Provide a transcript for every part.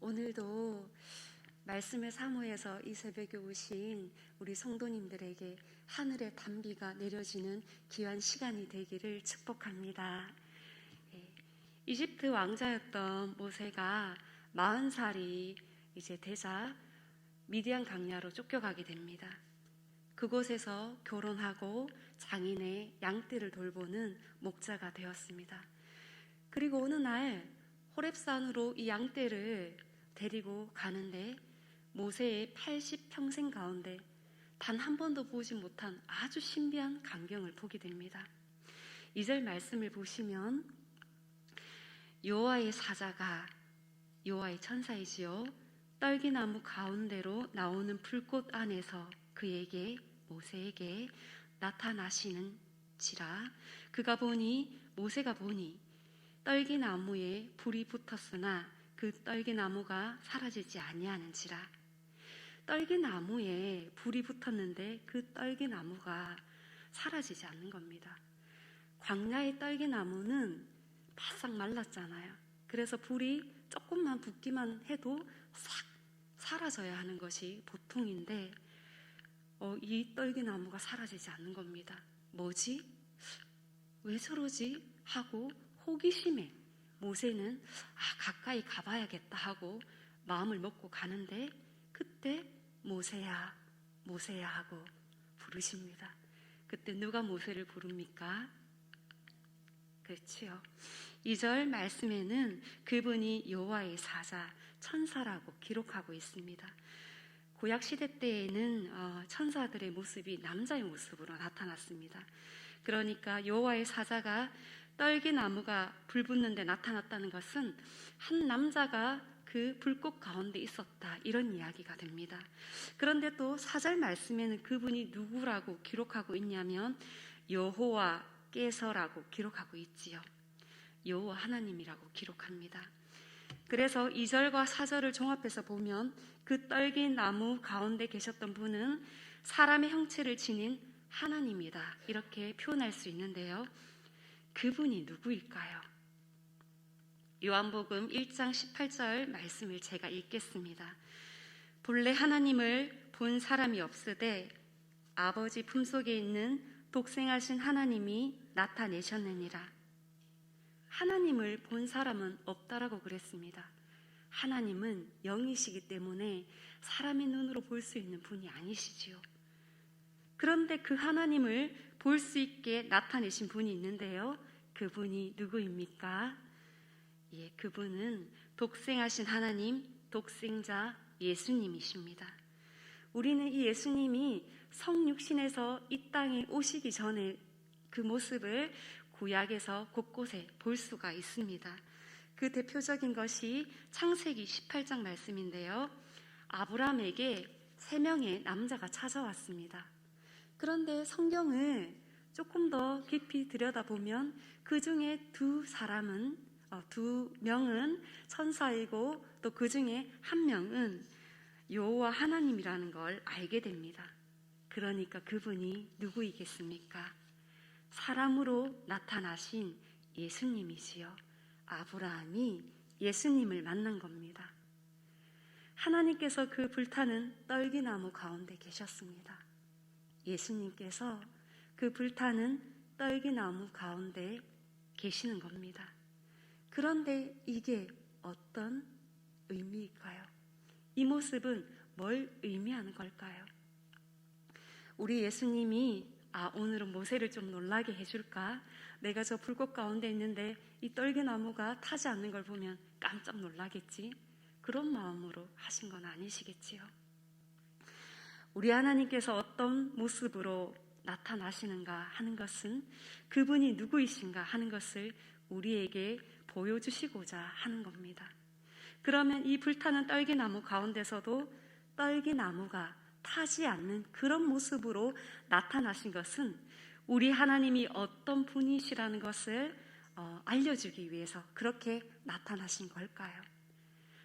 오늘도 말씀의 사모해서 이 새벽에 오신 우리 성도님들에게 하늘의 단비가 내려지는 귀한 시간이 되기를 축복합니다. 이집트 왕자였던 모세가 40살이 이제 되자 미디안 광야로 쫓겨가게 됩니다. 그곳에서 결혼하고 장인의 양떼를 돌보는 목자가 되었습니다. 그리고 어느 날 호렙산으로 이 양떼를 데리고 가는데 모세의 80평생 가운데 단 한 번도 보지 못한 아주 신비한 광경을 보게 됩니다. 2절 말씀을 보시면 여호와의 사자가, 여호와의 천사이지요, 떨기나무 가운데로 나오는 불꽃 안에서 그에게, 모세에게 나타나시는지라. 모세가 보니 떨기나무에 불이 붙었으나 그 떨기나무가 사라지지 아니하는지라. 떨기나무에 불이 붙었는데 그 떨기나무가 사라지지 않는 겁니다. 광야의 떨기나무는 바싹 말랐잖아요. 그래서 불이 조금만 붙기만 해도 싹 사라져야 하는 것이 보통인데 이 떨기나무가 사라지지 않는 겁니다. 뭐지? 왜 저러지? 하고 호기심에 모세는 가까이 가봐야겠다 하고 마음을 먹고 가는데 그때 모세야, 모세야 하고 부르십니다. 그때 누가 모세를 부릅니까? 그렇지요. 2절 말씀에는 그분이 여호와의 사자, 천사라고 기록하고 있습니다. 구약 시대 때에는 천사들의 모습이 남자의 모습으로 나타났습니다. 그러니까 여호와의 사자가 떨기나무가 불 붙는 데 나타났다는 것은 한 남자가 그 불꽃 가운데 있었다, 이런 이야기가 됩니다. 그런데 또 4절 말씀에는 그분이 누구라고 기록하고 있냐면 여호와께서라고 기록하고 있지요. 여호와 하나님이라고 기록합니다. 그래서 2절과 4절을 종합해서 보면 그 떨기나무 가운데 계셨던 분은 사람의 형체를 지닌 하나님이다, 이렇게 표현할 수 있는데요. 그분이 누구일까요? 요한복음 1장 18절 말씀을 제가 읽겠습니다. 본래 하나님을 본 사람이 없으되 아버지 품속에 있는 독생하신 하나님이 나타내셨느니라. 하나님을 본 사람은 없다라고 그랬습니다. 하나님은 영이시기 때문에 사람의 눈으로 볼 수 있는 분이 아니시지요. 그런데 그 하나님을 볼 수 있게 나타내신 분이 있는데요. 그분이 누구입니까? 그분은 독생하신 하나님, 독생자 예수님이십니다. 우리는 이 예수님이 성육신에서 이 땅에 오시기 전에 그 모습을 구약에서 곳곳에 볼 수가 있습니다. 그 대표적인 것이 창세기 18장 말씀인데요. 아브라함에게 3명의 남자가 찾아왔습니다. 그런데 성경을 조금 더 깊이 들여다보면 그 중에 2명은 천사이고 또 그 중에 1명은 여호와 하나님이라는 걸 알게 됩니다. 그러니까 그분이 누구이겠습니까? 사람으로 나타나신 예수님이시요. 아브라함이 예수님을 만난 겁니다. 하나님께서 그 불타는 떨기나무 가운데 계셨습니다. 예수님께서 그 불타는 떨기나무 가운데 계시는 겁니다. 그런데 이게 어떤 의미일까요? 이 모습은 뭘 의미하는 걸까요? 우리 예수님이 오늘은 모세를 좀 놀라게 해줄까? 내가 저 불꽃 가운데 있는데 이 떨기나무가 타지 않는 걸 보면 깜짝 놀라겠지? 그런 마음으로 하신 건 아니시겠지요? 우리 하나님께서 어떤 모습으로 나타나시는가 하는 것은 그분이 누구이신가 하는 것을 우리에게 보여주시고자 하는 겁니다. 그러면 이 불타는 떨기나무 가운데서도 떨기나무가 타지 않는 그런 모습으로 나타나신 것은 우리 하나님이 어떤 분이시라는 것을 알려주기 위해서 그렇게 나타나신 걸까요?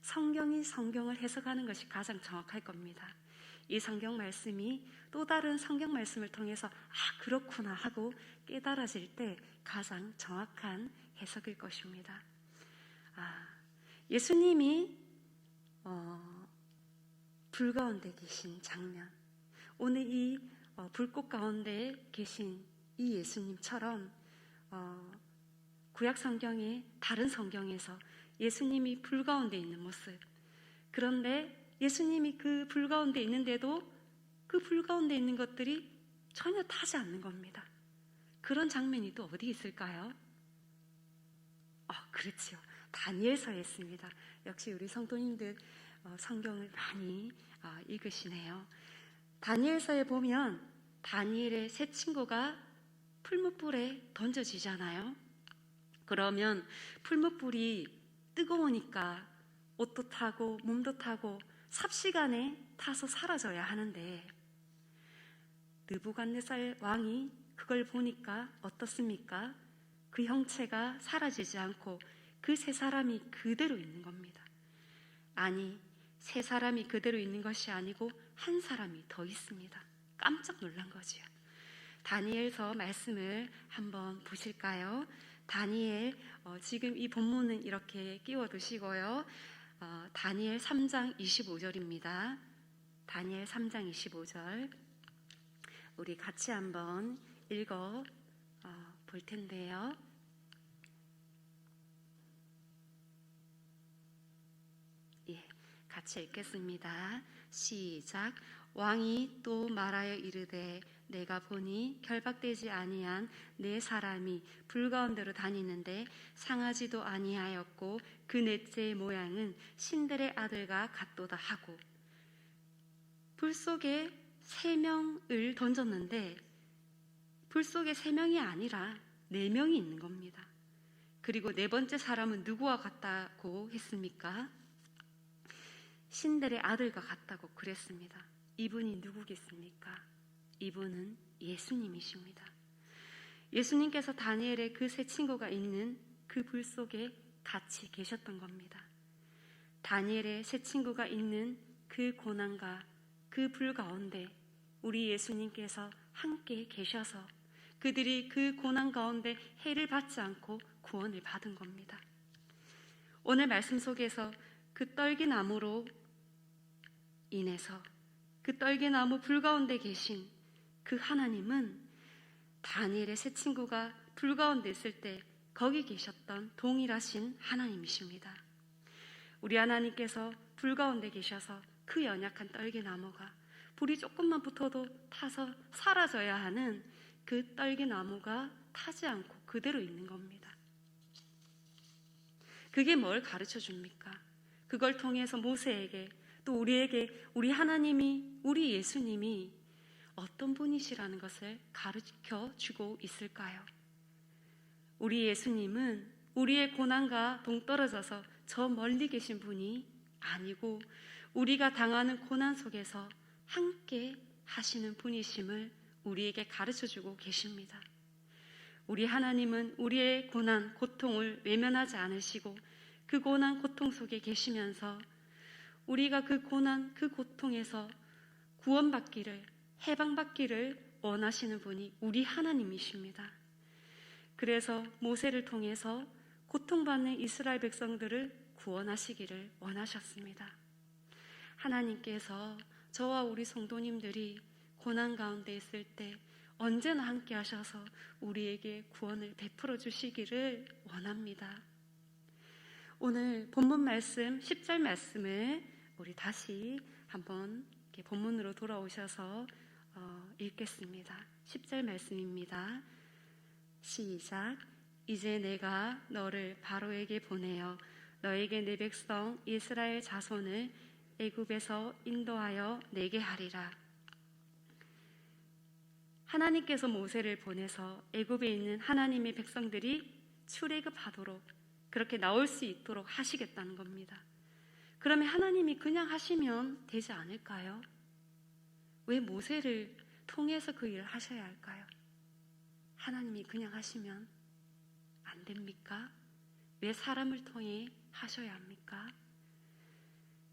성경이 성경을 해석하는 것이 가장 정확할 겁니다. 이 성경 말씀이 또 다른 성경 말씀을 통해서 그렇구나 하고 깨달아질 때 가장 정확한 해석일 것입니다. 예수님이 불 가운데 계신 장면, 오늘 이 불꽃 가운데 계신 이 예수님처럼 구약 성경의 다른 성경에서 예수님이 불 가운데 있는 모습, 그런데 예수님이 그 불 가운데 있는데도 그 불 가운데 있는 것들이 전혀 타지 않는 겁니다. 그런 장면이 또 어디 있을까요? 그렇지요. 다니엘서에 있습니다. 역시 우리 성도님들 성경을 많이 읽으시네요. 다니엘서에 보면 다니엘의 세 친구가 풀무불에 던져지잖아요. 그러면 풀무불이 뜨거우니까 옷도 타고 몸도 타고 삽시간에 타서 사라져야 하는데 느부갓네살 왕이 그걸 보니까 어떻습니까? 그 형체가 사라지지 않고 그 세 사람이 그대로 있는 겁니다. 아니, 세 사람이 그대로 있는 것이 아니고 한 사람이 더 있습니다. 깜짝 놀란 거지요. 다니엘서 말씀을 한번 보실까요? 다니엘, 지금 이 본문은 이렇게 끼워두시고요. 다니엘 3장 25절입니다. 다니엘 3장 25절. 우리 같이 한번 읽어 볼 텐데요. 같이 읽겠습니다. 시작. 왕이 또 말하여 이르되 내가 보니 결박되지 아니한 네 사람이 불 가운데로 다니는데 상하지도 아니하였고 그 넷째의 모양은 신들의 아들과 같도다 하고, 불 속에 3명을 던졌는데 불 속에 3명이 아니라 4명이 있는 겁니다. 그리고 네 번째 사람은 누구와 같다고 했습니까? 신들의 아들과 같다고 그랬습니다. 이분이 누구겠습니까? 이분은 예수님이십니다. 예수님께서 다니엘의 그 세 친구가 있는 그 불 속에 같이 계셨던 겁니다. 다니엘의 세 친구가 있는 그 고난과 그 불 가운데 우리 예수님께서 함께 계셔서 그들이 그 고난 가운데 해를 받지 않고 구원을 받은 겁니다. 오늘 말씀 속에서 그 떨기나무로 인해서 그 떨기나무 불 가운데 계신 그 하나님은 다니엘의 세 친구가 불 가운데 있을 때 거기 계셨던 동일하신 하나님이십니다. 우리 하나님께서 불 가운데 계셔서 그 연약한 떨기나무가 불이 조금만 붙어도 타서 사라져야 하는 그 떨기나무가 타지 않고 그대로 있는 겁니다. 그게 뭘 가르쳐 줍니까? 그걸 통해서 모세에게 또 우리에게 우리 하나님이, 우리 예수님이 어떤 분이시라는 것을 가르쳐 주고 있을까요? 우리 예수님은 우리의 고난과 동떨어져서 저 멀리 계신 분이 아니고 우리가 당하는 고난 속에서 함께 하시는 분이심을 우리에게 가르쳐 주고 계십니다. 우리 하나님은 우리의 고난, 고통을 외면하지 않으시고 그 고난, 고통 속에 계시면서 우리가 그 고난, 그 고통에서 구원받기를, 해방받기를 원하시는 분이 우리 하나님이십니다. 그래서 모세를 통해서 고통받는 이스라엘 백성들을 구원하시기를 원하셨습니다. 하나님께서 저와 우리 성도님들이 고난 가운데 있을 때 언제나 함께 하셔서 우리에게 구원을 베풀어 주시기를 원합니다. 오늘 본문 말씀 10절 말씀을 우리 다시 한번 이렇게 본문으로 돌아오셔서 읽겠습니다. 10절 말씀입니다. 시작. 이제 내가 너를 바로에게 보내어 너에게 내 백성 이스라엘 자손을 애굽에서 인도하여 내게 하리라. 하나님께서 모세를 보내서 애굽에 있는 하나님의 백성들이 출애굽하도록 그렇게 나올 수 있도록 하시겠다는 겁니다. 그러면 하나님이 그냥 하시면 되지 않을까요? 왜 모세를 통해서 그 일을 하셔야 할까요? 하나님이 그냥 하시면 안 됩니까? 왜 사람을 통해 하셔야 합니까?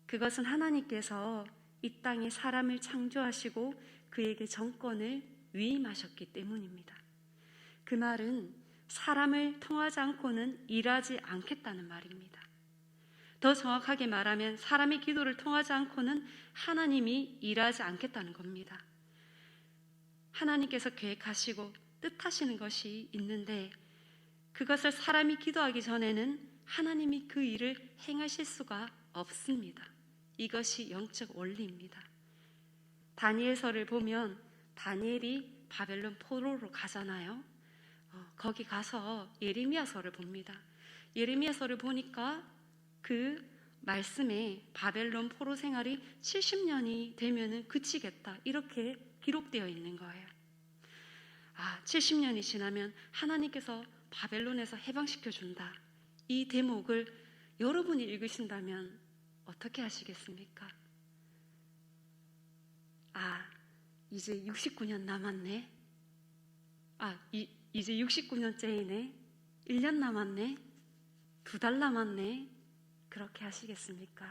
그것은 하나님께서 이 땅에 사람을 창조하시고 그에게 정권을 위임하셨기 때문입니다. 그 말은 사람을 통하지 않고는 일하지 않겠다는 말입니다. 더 정확하게 말하면 사람의 기도를 통하지 않고는 하나님이 일하지 않겠다는 겁니다. 하나님께서 계획하시고 뜻하시는 것이 있는데 그것을 사람이 기도하기 전에는 하나님이 그 일을 행하실 수가 없습니다. 이것이 영적 원리입니다. 다니엘서를 보면 다니엘이 바벨론 포로로 가잖아요. 거기 가서 예레미야서를 봅니다. 예레미야서를 보니까 그 말씀에 바벨론 포로 생활이 70년이 되면은 그치겠다 이렇게 기록되어 있는 거예요. 70년이 지나면 하나님께서 바벨론에서 해방시켜 준다. 이 대목을 여러분이 읽으신다면 어떻게 하시겠습니까? 이제 69년 남았네. 이제 69년째이네. 1년 남았네. 2달 남았네. 그렇게 하시겠습니까?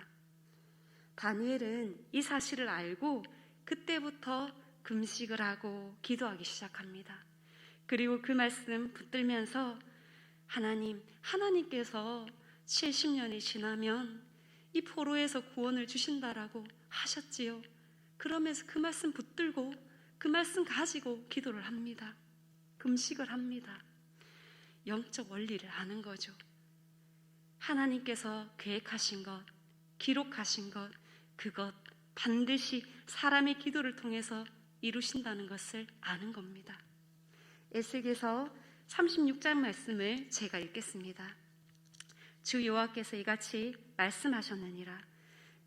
다니엘은 이 사실을 알고 그때부터 금식을 하고 기도하기 시작합니다. 그리고 그 말씀 붙들면서 하나님께서 70년이 지나면 이 포로에서 구원을 주신다라고 하셨지요. 그러면서 그 말씀 붙들고 그 말씀 가지고 기도를 합니다. 금식을 합니다. 영적 원리를 아는 거죠. 하나님께서 계획하신 것, 기록하신 것, 그것 반드시 사람의 기도를 통해서 이루신다는 것을 아는 겁니다. 에스겔서 36장 말씀을 제가 읽겠습니다. 주 여호와께서 이같이 말씀하셨느니라.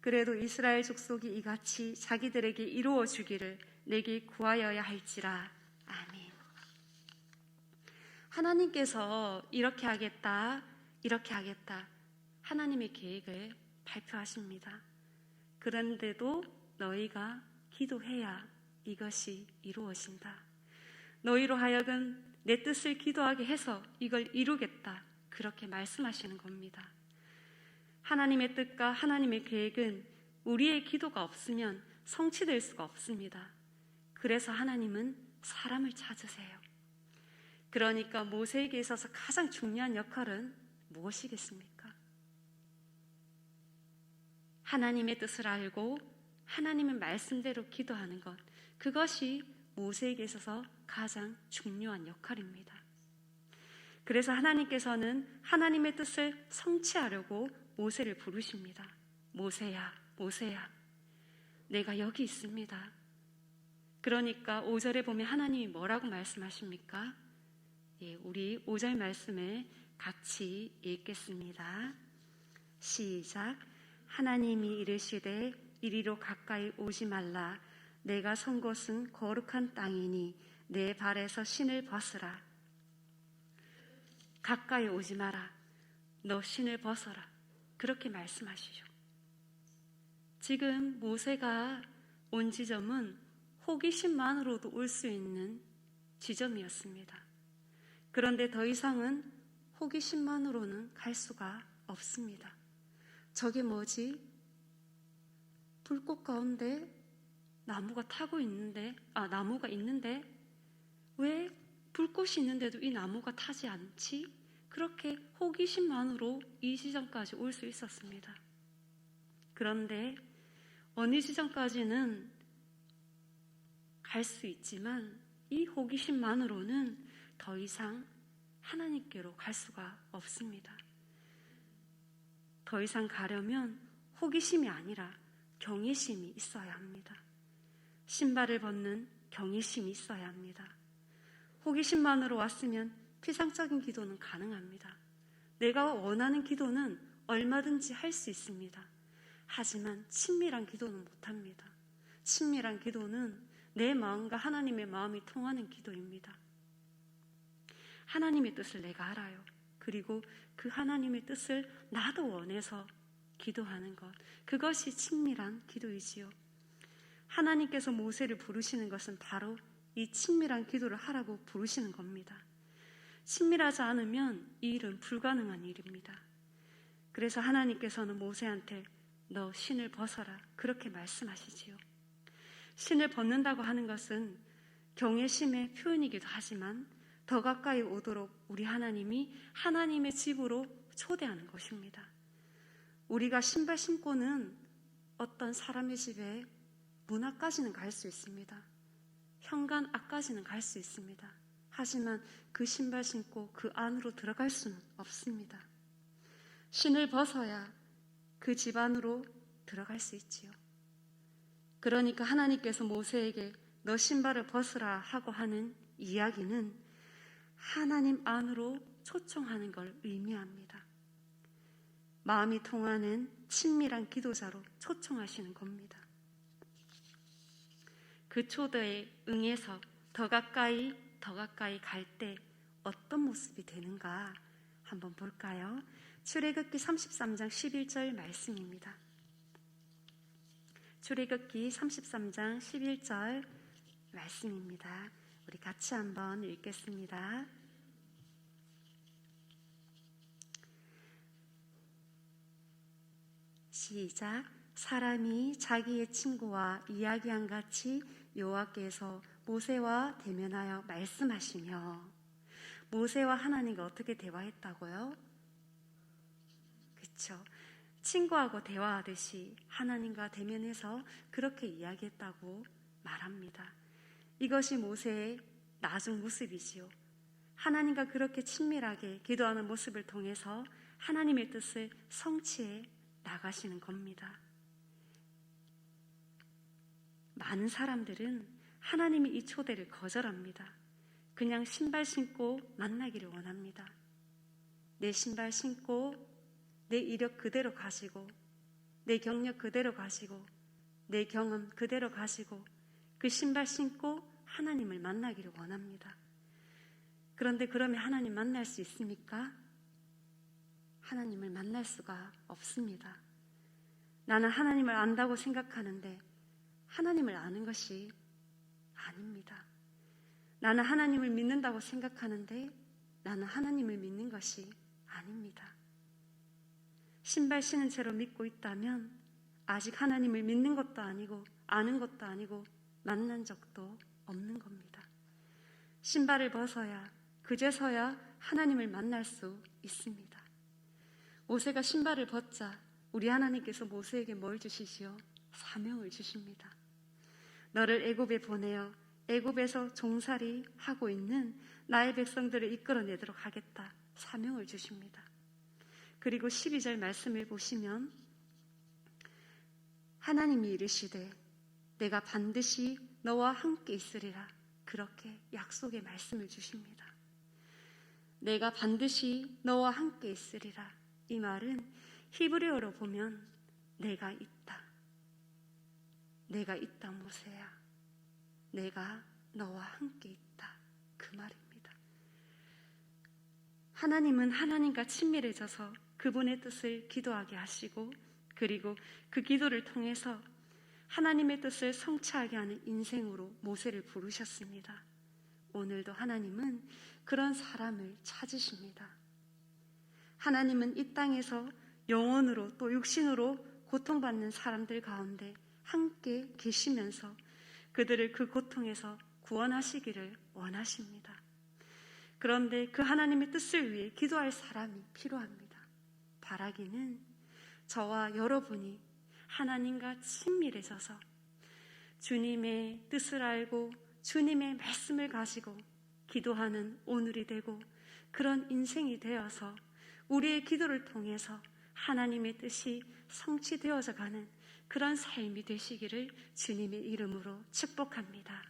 그래도 이스라엘 족속이 이같이 자기들에게 이루어 주기를 내게 구하여야 할지라. 아멘. 하나님께서 이렇게 하겠다, 이렇게 하겠다. 하나님의 계획을 발표하십니다. 그런데도 너희가 기도해야 이것이 이루어진다. 너희로 하여금 내 뜻을 기도하게 해서 이걸 이루겠다. 그렇게 말씀하시는 겁니다. 하나님의 뜻과 하나님의 계획은 우리의 기도가 없으면 성취될 수가 없습니다. 그래서 하나님은 사람을 찾으세요. 그러니까 모세에게 있어서 가장 중요한 역할은 무엇이겠습니까? 하나님의 뜻을 알고 하나님의 말씀대로 기도하는 것, 그것이 모세에게 있어서 가장 중요한 역할입니다. 그래서 하나님께서는 하나님의 뜻을 성취하려고 모세를 부르십니다. 모세야, 모세야, 내가 여기 있습니다. 그러니까 5절에 보면 하나님이 뭐라고 말씀하십니까? 우리 5절 말씀을 같이 읽겠습니다. 시작. 하나님이 이르시되 이리로 가까이 오지 말라. 내가 선 곳은 거룩한 땅이니 내 발에서 신을 벗으라. 가까이 오지 마라. 너 신을 벗어라. 그렇게 말씀하시죠. 지금 모세가 온 지점은 호기심만으로도 올 수 있는 지점이었습니다. 그런데 더 이상은 호기심만으로는 갈 수가 없습니다. 저게 뭐지? 불꽃 가운데 나무가 나무가 있는데 왜 불꽃이 있는데도 이 나무가 타지 않지? 그렇게 호기심만으로 이 지점까지 올 수 있었습니다. 그런데 어느 지점까지는 갈 수 있지만 이 호기심만으로는 더 이상 하나님께로 갈 수가 없습니다. 더 이상 가려면 호기심이 아니라 경외심이 있어야 합니다. 신발을 벗는 경외심이 있어야 합니다. 호기심만으로 왔으면 피상적인 기도는 가능합니다. 내가 원하는 기도는 얼마든지 할 수 있습니다. 하지만 친밀한 기도는 못합니다. 친밀한 기도는 내 마음과 하나님의 마음이 통하는 기도입니다. 하나님의 뜻을 내가 알아요. 그리고 그 하나님의 뜻을 나도 원해서 기도하는 것, 그것이 친밀한 기도이지요. 하나님께서 모세를 부르시는 것은 바로 이 친밀한 기도를 하라고 부르시는 겁니다. 친밀하지 않으면 이 일은 불가능한 일입니다. 그래서 하나님께서는 모세한테 너 신을 벗어라 그렇게 말씀하시지요. 신을 벗는다고 하는 것은 경외심의 표현이기도 하지만 더 가까이 오도록 우리 하나님이 하나님의 집으로 초대하는 것입니다. 우리가 신발 신고는 어떤 사람의 집에 문 앞까지는 갈 수 있습니다. 현관 앞까지는 갈 수 있습니다. 하지만 그 신발 신고 그 안으로 들어갈 수는 없습니다. 신을 벗어야 그 집 안으로 들어갈 수 있지요. 그러니까 하나님께서 모세에게 너 신발을 벗으라 하고 하는 이야기는 하나님 안으로 초청하는 걸 의미합니다. 마음이 통하는 친밀한 기도자로 초청하시는 겁니다. 그 초대에 응해서 더 가까이 갈 때 어떤 모습이 되는가 한번 볼까요? 출애굽기 33장 11절 말씀입니다. 출애굽기 33장 11절 말씀입니다. 우리 같이 한번 읽겠습니다. 시작. 사람이 자기의 친구와 이야기한 같이 여호와께서 모세와 대면하여 말씀하시며, 모세와 하나님과 어떻게 대화했다고요? 그렇죠. 친구하고 대화하듯이 하나님과 대면해서 그렇게 이야기했다고 말합니다. 이것이 모세의 나중 모습이지요. 하나님과 그렇게 친밀하게 기도하는 모습을 통해서 하나님의 뜻을 성취해 나가시는 겁니다. 많은 사람들은 하나님이 이 초대를 거절합니다. 그냥 신발 신고 만나기를 원합니다. 내 신발 신고 내 이력 그대로 가지고, 내 경력 그대로 가지고, 내 경험 그대로 가지고 그 신발 신고 하나님을 만나기를 원합니다. 그런데 그러면 하나님 만날 수 있습니까? 하나님을 만날 수가 없습니다. 나는 하나님을 안다고 생각하는데 하나님을 아는 것이 아닙니다. 나는 하나님을 믿는다고 생각하는데 나는 하나님을 믿는 것이 아닙니다. 신발 신은 채로 믿고 있다면 아직 하나님을 믿는 것도 아니고 아는 것도 아니고 만난 적도 없는 겁니다. 신발을 벗어야 그제서야 하나님을 만날 수 있습니다. 모세가 신발을 벗자 우리 하나님께서 모세에게 뭘 주시지요? 사명을 주십니다. 너를 애굽에 보내어 애굽에서 종살이 하고 있는 나의 백성들을 이끌어내도록 하겠다. 사명을 주십니다. 그리고 12절 말씀을 보시면 하나님이 이르시되 내가 반드시 너와 함께 있으리라. 그렇게 약속의 말씀을 주십니다. 내가 반드시 너와 함께 있으리라. 이 말은 히브리어로 보면 내가 있다. 내가 있다 모세야. 내가 너와 함께 있다. 그 말입니다. 하나님은 하나님과 친밀해져서 그분의 뜻을 기도하게 하시고, 그리고 그 기도를 통해서 하나님의 뜻을 성취하게 하는 인생으로 모세를 부르셨습니다. 오늘도 하나님은 그런 사람을 찾으십니다. 하나님은 이 땅에서 영혼으로 또 육신으로 고통받는 사람들 가운데 함께 계시면서 그들을 그 고통에서 구원하시기를 원하십니다. 그런데 그 하나님의 뜻을 위해 기도할 사람이 필요합니다. 바라기는 저와 여러분이 하나님과 친밀해져서 주님의 뜻을 알고 주님의 말씀을 가지고 기도하는 오늘이 되고, 그런 인생이 되어서 우리의 기도를 통해서 하나님의 뜻이 성취되어져 가는 그런 삶이 되시기를 주님의 이름으로 축복합니다.